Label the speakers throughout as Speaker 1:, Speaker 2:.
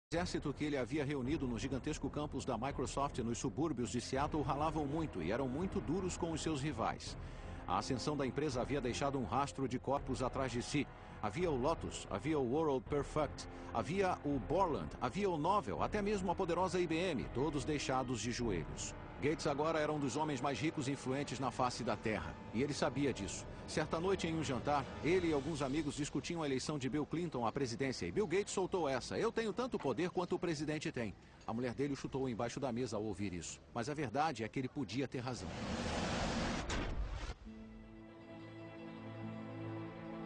Speaker 1: O exército que ele havia reunido no gigantesco campus da Microsoft nos subúrbios de Seattle ralavam muito e eram muito duros com os seus rivais. A ascensão da empresa havia deixado um rastro de corpos atrás de si. Havia o Lotus, havia o World Perfect, havia o Borland, havia o Novell, até mesmo a poderosa IBM, todos deixados de joelhos. Gates agora era um dos homens mais ricos e influentes na face da Terra, e ele sabia disso. Certa noite, em um jantar, ele e alguns amigos discutiam a eleição de Bill Clinton à presidência, e Bill Gates soltou essa: "Eu tenho tanto poder quanto o presidente tem." A mulher dele o chutou embaixo da mesa ao ouvir isso, mas a verdade é que ele podia ter razão.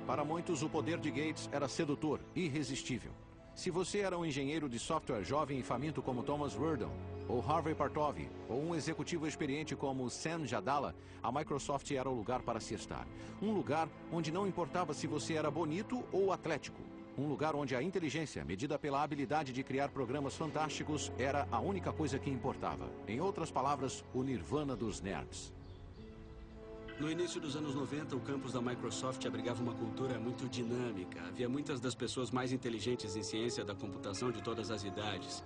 Speaker 1: Para muitos, o poder de Gates era sedutor, irresistível. Se você era um engenheiro de software jovem e faminto como Thomas Werdon, ou Harvey Partovi, ou um executivo experiente como Sam Jadala, a Microsoft era o lugar para se estar. Um lugar onde não importava se você era bonito ou atlético. Um lugar onde a inteligência, medida pela habilidade de criar programas fantásticos, era a única coisa que importava. Em outras palavras, o nirvana dos nerds.
Speaker 2: No início dos anos 90, o campus da Microsoft abrigava uma cultura muito dinâmica. Havia muitas das pessoas mais inteligentes em ciência da computação de todas as idades.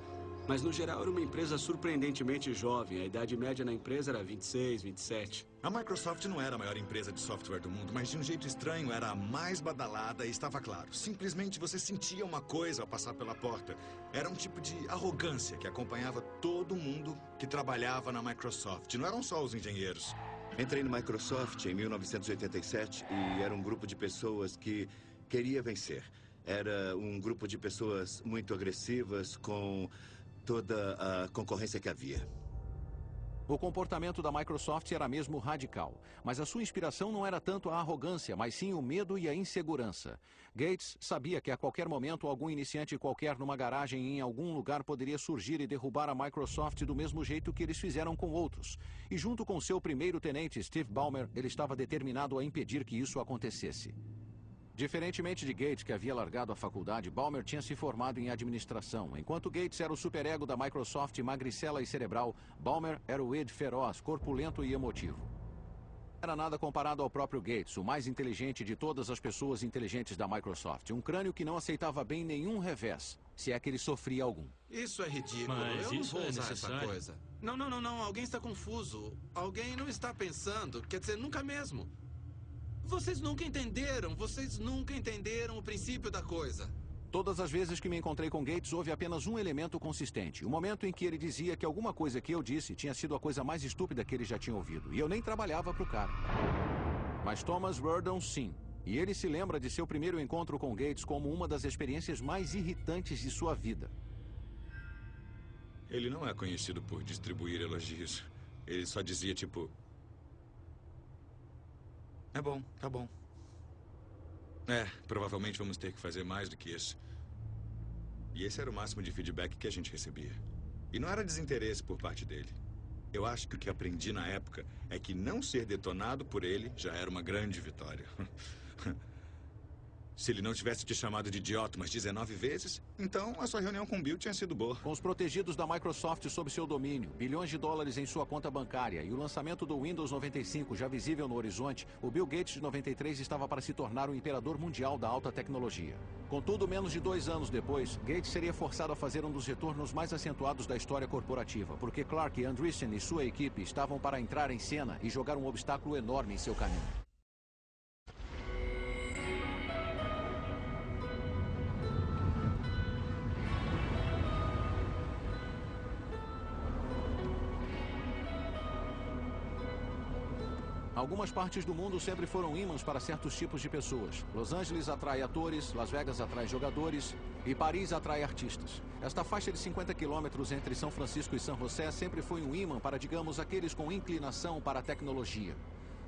Speaker 2: Mas, no geral, era uma empresa surpreendentemente jovem. A idade média na empresa era 26, 27.
Speaker 3: A Microsoft não era a maior empresa de software do mundo, mas de um jeito estranho era a mais badalada e estava claro. Simplesmente você sentia uma coisa ao passar pela porta. Era um tipo de arrogância que acompanhava todo mundo que trabalhava na Microsoft. Não eram só os engenheiros.
Speaker 4: Entrei na Microsoft em 1987 e era um grupo de pessoas que queria vencer. Era um grupo de pessoas muito agressivas com toda a concorrência que havia.
Speaker 1: O comportamento da Microsoft era mesmo radical, mas a sua inspiração não era tanto a arrogância, mas sim o medo e a insegurança. Gates sabia que a qualquer momento algum iniciante qualquer numa garagem em algum lugar poderia surgir e derrubar a Microsoft do mesmo jeito que eles fizeram com outros. E junto com seu primeiro tenente, Steve Ballmer, ele estava determinado a impedir que isso acontecesse. Diferentemente de Gates, que havia largado a faculdade, Ballmer tinha se formado em administração. Enquanto Gates era o superego da Microsoft, magricela e cerebral, Ballmer era o Ed feroz, corpulento e emotivo. Não era nada comparado ao próprio Gates, o mais inteligente de todas as pessoas inteligentes da Microsoft. Um crânio que não aceitava bem nenhum revés, se é que ele sofria algum.
Speaker 5: Isso é ridículo.
Speaker 6: Mas
Speaker 5: eu não
Speaker 6: isso
Speaker 5: vou
Speaker 6: é
Speaker 5: usar
Speaker 6: necessário.
Speaker 5: essa coisa. Não. Alguém está confuso. Alguém não está pensando. Quer dizer, nunca mesmo. Vocês nunca entenderam o princípio da coisa.
Speaker 1: Todas as vezes que me encontrei com Gates, houve apenas um elemento consistente. O momento em que ele dizia que alguma coisa que eu disse tinha sido a coisa mais estúpida que ele já tinha ouvido. E eu nem trabalhava para o cara. Mas Thomas Werdon, sim. E ele se lembra de seu primeiro encontro com Gates como uma das experiências mais irritantes de sua vida.
Speaker 3: Ele não é conhecido por distribuir elogios. Ele só dizia, tipo... É bom, tá bom. Provavelmente vamos ter que fazer mais do que isso. E esse era o máximo de feedback que a gente recebia. E não era desinteresse por parte dele. Eu acho que o que aprendi na época é que não ser detonado por ele já era uma grande vitória. Se ele não tivesse te chamado de idiota umas 19 vezes, então a sua reunião com o Bill tinha sido boa.
Speaker 1: Com os protegidos da Microsoft sob seu domínio, bilhões de dólares em sua conta bancária e o lançamento do Windows 95 já visível no horizonte, o Bill Gates de 93 estava para se tornar o imperador mundial da alta tecnologia. Contudo, menos de 2 anos depois, Gates seria forçado a fazer um dos retornos mais acentuados da história corporativa, porque Clark Andreessen e sua equipe estavam para entrar em cena e jogar um obstáculo enorme em seu caminho. Algumas partes do mundo sempre foram ímãs para certos tipos de pessoas. Los Angeles atrai atores, Las Vegas atrai jogadores e Paris atrai artistas. Esta faixa de 50 quilômetros entre São Francisco e São José sempre foi um ímã para, digamos, aqueles com inclinação para a tecnologia.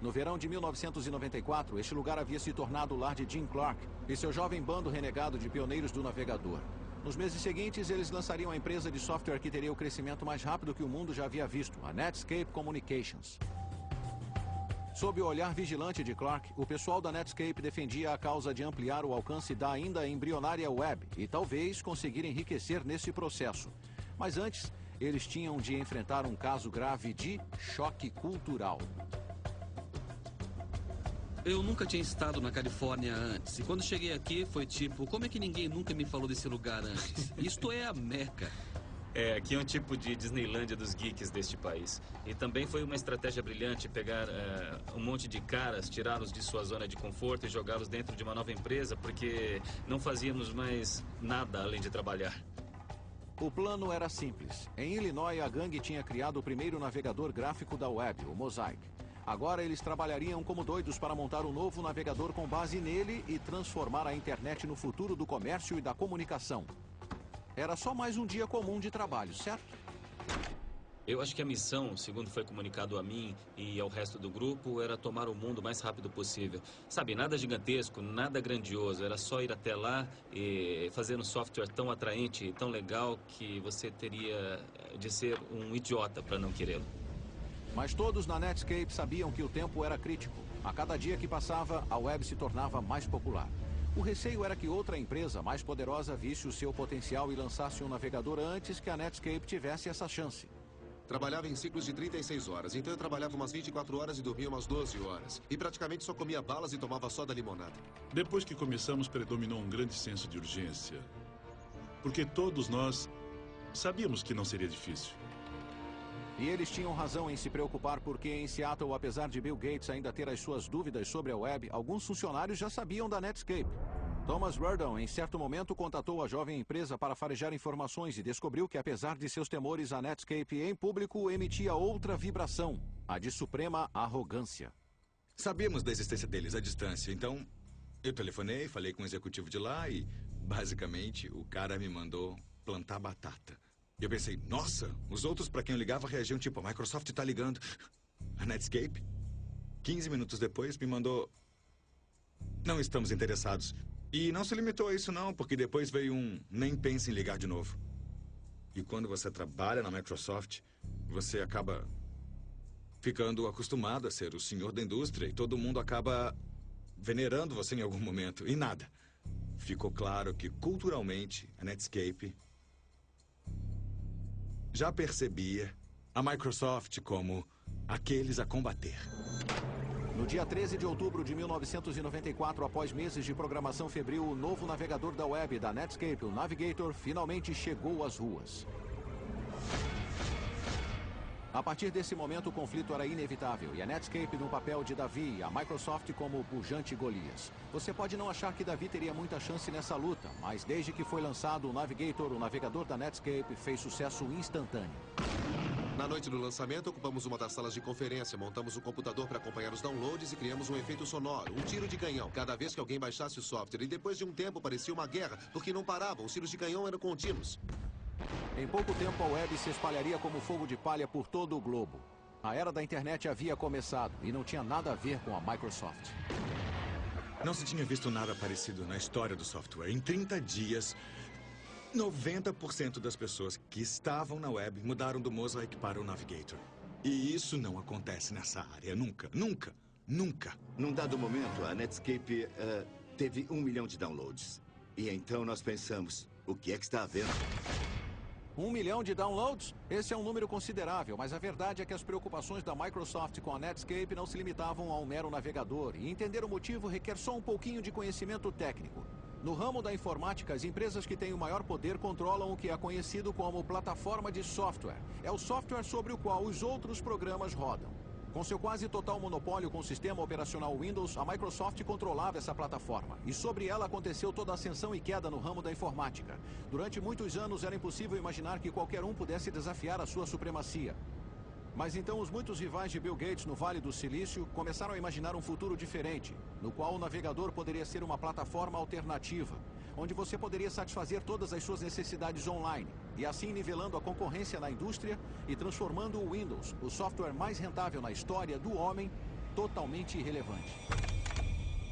Speaker 1: No verão de 1994, este lugar havia se tornado o lar de Jim Clark e seu jovem bando renegado de pioneiros do navegador. Nos meses seguintes, eles lançariam a empresa de software que teria o crescimento mais rápido que o mundo já havia visto, a Netscape Communications. Sob o olhar vigilante de Clark, o pessoal da Netscape defendia a causa de ampliar o alcance da ainda embrionária web e talvez conseguir enriquecer nesse processo. Mas antes, eles tinham de enfrentar um caso grave de choque cultural.
Speaker 6: Eu nunca tinha estado na Califórnia antes. E quando cheguei aqui, foi tipo, como é que ninguém nunca me falou desse lugar antes? Isto é a Meca.
Speaker 7: Aqui é um tipo de Disneylândia dos geeks deste país. E também foi uma estratégia brilhante pegar um monte de caras, tirá-los de sua zona de conforto e jogá-los dentro de uma nova empresa, porque não fazíamos mais nada além de trabalhar.
Speaker 1: O plano era simples. Em Illinois, a gangue tinha criado o primeiro navegador gráfico da web, o Mosaic. Agora eles trabalhariam como doidos para montar um novo navegador com base nele e transformar a internet no futuro do comércio e da comunicação. Era só mais um dia comum de trabalho, certo?
Speaker 7: Eu acho que a missão, segundo foi comunicado a mim e ao resto do grupo, era tomar o mundo o mais rápido possível. Sabe, nada gigantesco, nada grandioso. Era só ir até lá e fazer um software tão atraente e tão legal que você teria de ser um idiota para não querê-lo.
Speaker 1: Mas todos na Netscape sabiam que o tempo era crítico. A cada dia que passava, a web se tornava mais popular. O receio era que outra empresa mais poderosa visse o seu potencial e lançasse um navegador antes que a Netscape tivesse essa chance.
Speaker 8: Trabalhava em ciclos de 36 horas, então eu trabalhava umas 24 horas e dormia umas 12 horas. E praticamente só comia balas e tomava soda limonada.
Speaker 9: Depois que começamos, predominou um grande senso de urgência. Porque todos nós sabíamos que não seria difícil.
Speaker 1: E eles tinham razão em se preocupar porque em Seattle, apesar de Bill Gates ainda ter as suas dúvidas sobre a web, alguns funcionários já sabiam da Netscape. Thomas Verdon, em certo momento, contatou a jovem empresa para farejar informações e descobriu que, apesar de seus temores, a Netscape em público emitia outra vibração, a de suprema arrogância.
Speaker 3: Sabíamos da existência deles à distância, então eu telefonei, falei com o executivo de lá e, basicamente, o cara me mandou plantar batata. Eu pensei, nossa, os outros para quem eu ligava reagiam tipo, a Microsoft tá ligando. A Netscape? 15 minutos depois me mandou, não estamos interessados. E não se limitou a isso não, porque depois veio um, nem pense em ligar de novo. E quando você trabalha na Microsoft, você acaba ficando acostumado a ser o senhor da indústria e todo mundo acaba venerando você em algum momento. E nada. Ficou claro que culturalmente a Netscape já percebia a Microsoft como aqueles a combater.
Speaker 1: No dia 13 de outubro de 1994, após meses de programação febril, o novo navegador da web da Netscape, o Navigator, finalmente chegou às ruas. A partir desse momento, o conflito era inevitável e a Netscape no papel de Davi e a Microsoft como o pujante Golias. Você pode não achar que Davi teria muita chance nessa luta, mas desde que foi lançado o Navigator, o navegador da Netscape fez sucesso instantâneo.
Speaker 8: Na noite do lançamento, ocupamos uma das salas de conferência, montamos um computador para acompanhar os downloads e criamos um efeito sonoro, um tiro de canhão, cada vez que alguém baixasse o software. E depois de um tempo parecia uma guerra, porque não paravam, os tiros de canhão eram contínuos.
Speaker 1: Em pouco tempo, a web se espalharia como fogo de palha por todo o globo. A era da internet havia começado e não tinha nada a ver com a Microsoft.
Speaker 3: Não se tinha visto nada parecido na história do software. Em 30 dias, 90% das pessoas que estavam na web mudaram do Mosaic para o Navigator. E isso não acontece nessa área. Nunca, nunca, nunca.
Speaker 4: Num dado momento, a Netscape teve 1 milhão de downloads. E então nós pensamos, o que é que está havendo?
Speaker 1: 1 milhão de downloads? Esse é um número considerável, mas a verdade é que as preocupações da Microsoft com a Netscape não se limitavam a um mero navegador, e entender o motivo requer só um pouquinho de conhecimento técnico. No ramo da informática, as empresas que têm o maior poder controlam o que é conhecido como plataforma de software. É o software sobre o qual os outros programas rodam. Com seu quase total monopólio com o sistema operacional Windows, a Microsoft controlava essa plataforma. E sobre ela aconteceu toda a ascensão e queda no ramo da informática. Durante muitos anos era impossível imaginar que qualquer um pudesse desafiar a sua supremacia. Mas então os muitos rivais de Bill Gates no Vale do Silício começaram a imaginar um futuro diferente, no qual o navegador poderia ser uma plataforma alternativa, onde você poderia satisfazer todas as suas necessidades online, e assim nivelando a concorrência na indústria e transformando o Windows, o software mais rentável na história do homem, totalmente irrelevante.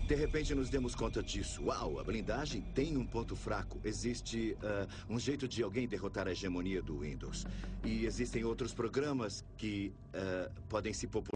Speaker 4: De repente nos demos conta disso. Uau, a blindagem tem um ponto fraco. Existe um jeito de alguém derrotar a hegemonia do Windows. E existem outros programas que podem se popularizar.